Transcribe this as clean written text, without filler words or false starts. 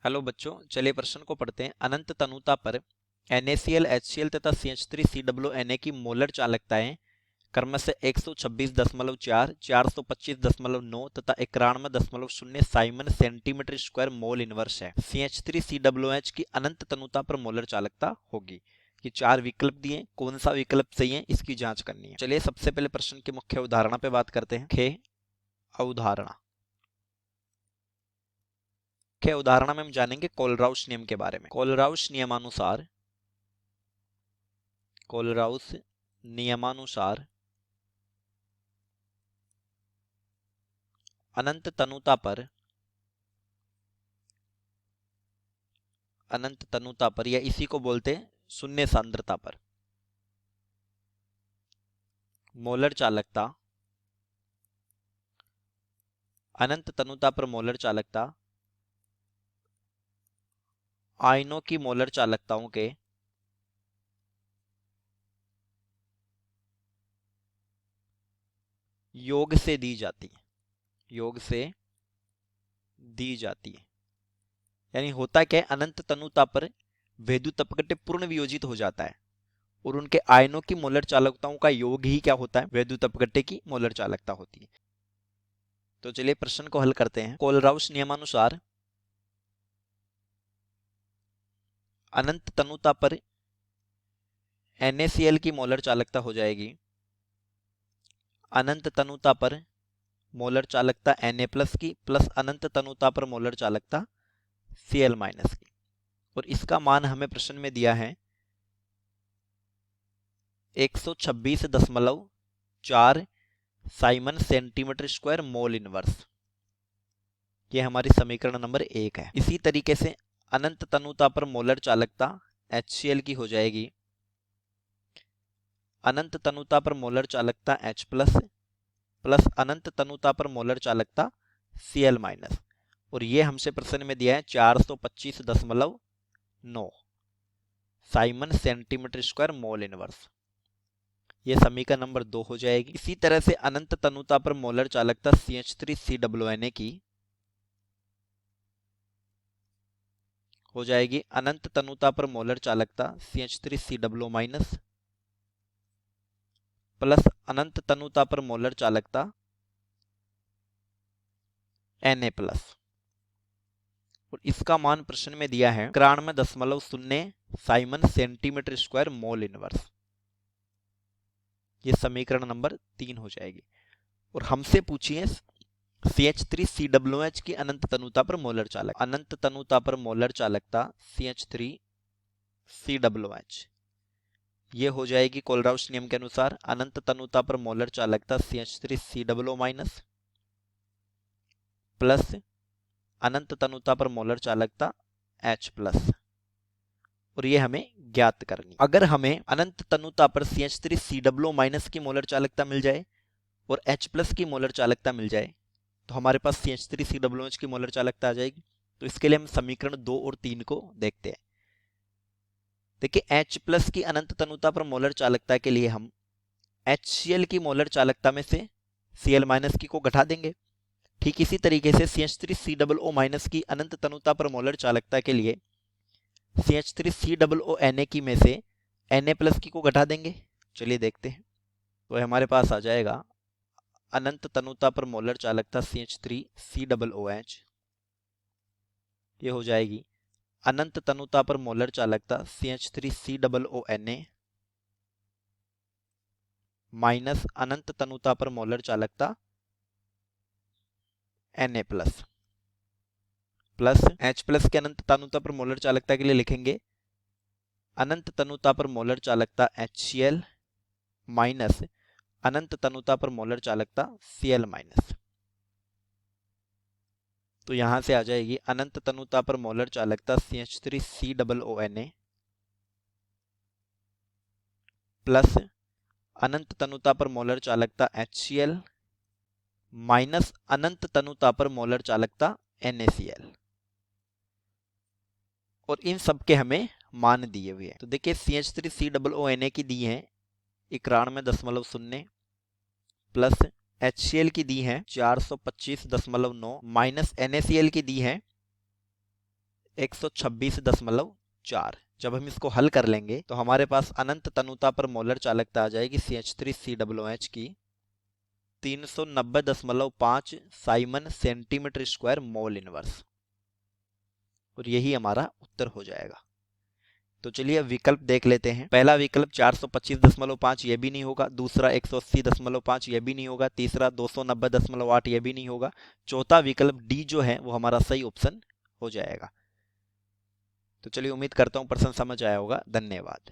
Hello बच्चों, चलिए प्रश्न को पढ़ते हैं। अनंत तनुता पर NaCl, HCl तथा CH3COONA की मोलर चालकताएं क्रमशः 126.4, 425.9 तथा 91.0 Simon centimetre square mole inverse है। CH3COOH की अनंत तनुता पर मोलर चालकता होगी। ये चार विकल्प दिए, कौन सा विकल्प सही है इसकी जांच करनी है। चलिए सबसे पहले प्रश्न की मुख्य उदाहरण पे बात करते हैं। अवधारणा के उदाहरण में हम जानेंगे कोलराउस नियम के बारे में। कोलराउस नियमानुसार अनंत तनुता पर या इसी को बोलते हैं शून्य सांद्रता पर मोलर चालकता, अनंत तनुता पर मोलर चालकता आयनों की मोलर चालकताओं के योग से दी जाती है। यानी होता क्या है, अनंत तनुता पर वैद्युत अपघट्य पूर्ण वियोजित हो जाता है और उनके आयनों की मोलर चालकताओं का योग ही क्या होता है, वैद्युत अपघट्य की मोलर चालकता होती है। तो चलिए प्रश्न को हल करते हैं। कोलराउस नियमानुसार अनंत तनुता पर NaCl की मोलर चालकता हो जाएगी अनंत तनुता पर मोलर चालकता Na+ की प्लस अनंत तनुता पर मोलर चालकता Cl- की, और इसका मान हमें प्रश्न में दिया है 126.4 Simon centimetre square mole inverse. ये हमारी समीकरण नंबर 1 है। इसी तरीके से अनंत तनुता पर मोलर चालकता HCl की हो जाएगी अनंत तनुता पर मोलर चालकता H+ प्लस अनंत तनुता पर मोलर चालकता Cl-, और ये हमसे प्रश्न में दिया है 425.9 Simon centimetre square mole inverse. ये समीकरण नंबर 2 हो जाएगी। इसी तरह से अनंत तनुता पर मोलर चालकता CH3COONA की हो जाएगी अनंत तनुता पर मोलर चालकता CH3COO- प्लस अनंत तनुता पर मोलर चालकता Na+, और इसका मान प्रश्न में दिया है 91.0 Simon centimetre square mole inverse. ये समीकरण नंबर 3 हो जाएगी। और हमसे पूछिए CH3COOH की अनंत तनुता पर मोलर चालकता। अनंत तनुता पर मोलर चालकता CH3COOH ये हो जाएगी कोलराउस नियम के अनुसार अनंत तनुता पर मोलर चालकता CH3COO- प्लस अनंत तनुता पर मोलर चालकता H+, और ये हमें ज्ञात करनी। अगर हमें अनंत तनुता पर CH3COO- की मोलर चालकता मिल जाए और H+ की मोलर चालकता मिल जाए तो हमारे पास CH3COOH की मोलर चालकता आ जाएगी। तो इसके लिए हम समीकरण 2 और 3 को देखते हैं। देखिए H+ की अनंत तनुता पर मोलर चालकता के लिए हम HCl की मोलर चालकता में से Cl- की को घटा देंगे। ठीक इसी तरीके से CH3COO- की अनंत तनुता पर मोलर चालकता के लिए CH3COONA की में से Na+ की को घटा देंगे। चलिए देखते हैं। तो हमारे पास आ जाएगा अनंत तनुता पर मोलर चालकता CH3COOH ये हो जाएगी अनंत तनुता पर मोलर चालकता CH3COONA माइनस अनंत तनुता पर मोलर चालकता Na+, प्लस H+ के अनंत तनुता पर मोलर चालकता के लिए लिखेंगे अनंत तनुता पर मोलर चालकता HCl माइनस अनंत तनुता पर मोलर चालकता Cl-। तो यहां से आ जाएगी अनंत तनुता पर मोलर चालकता CH3COONA प्लस अनंत तनुता पर मोलर चालकता HCl माइनस अनंत तनुता पर मोलर चालकता NaCl, और इन सब के हमें मान दिए हुए हैं। तो देखिए CH3COONA की दी है 91.0 प्लस HCl की दी है 425.9 माइनस NaCl की दी है 126.4। जब हम इसको हल कर लेंगे तो हमारे पास अनंत तनुता पर मोलर चालकता आ जाएगी CH3COOH की 390.5 Simon centimetre square mole inverse, और यही हमारा उत्तर हो जाएगा। तो चलिए अब विकल्प देख लेते हैं। पहला विकल्प 425.5 ये भी नहीं होगा, दूसरा 180.5 ये भी नहीं होगा, तीसरा 290.8 ये भी नहीं होगा, चौथा विकल्प डी जो है वो हमारा सही ऑप्शन हो जाएगा। तो चलिए उम्मीद करता हूँ प्रश्न समझ आया होगा। धन्यवाद।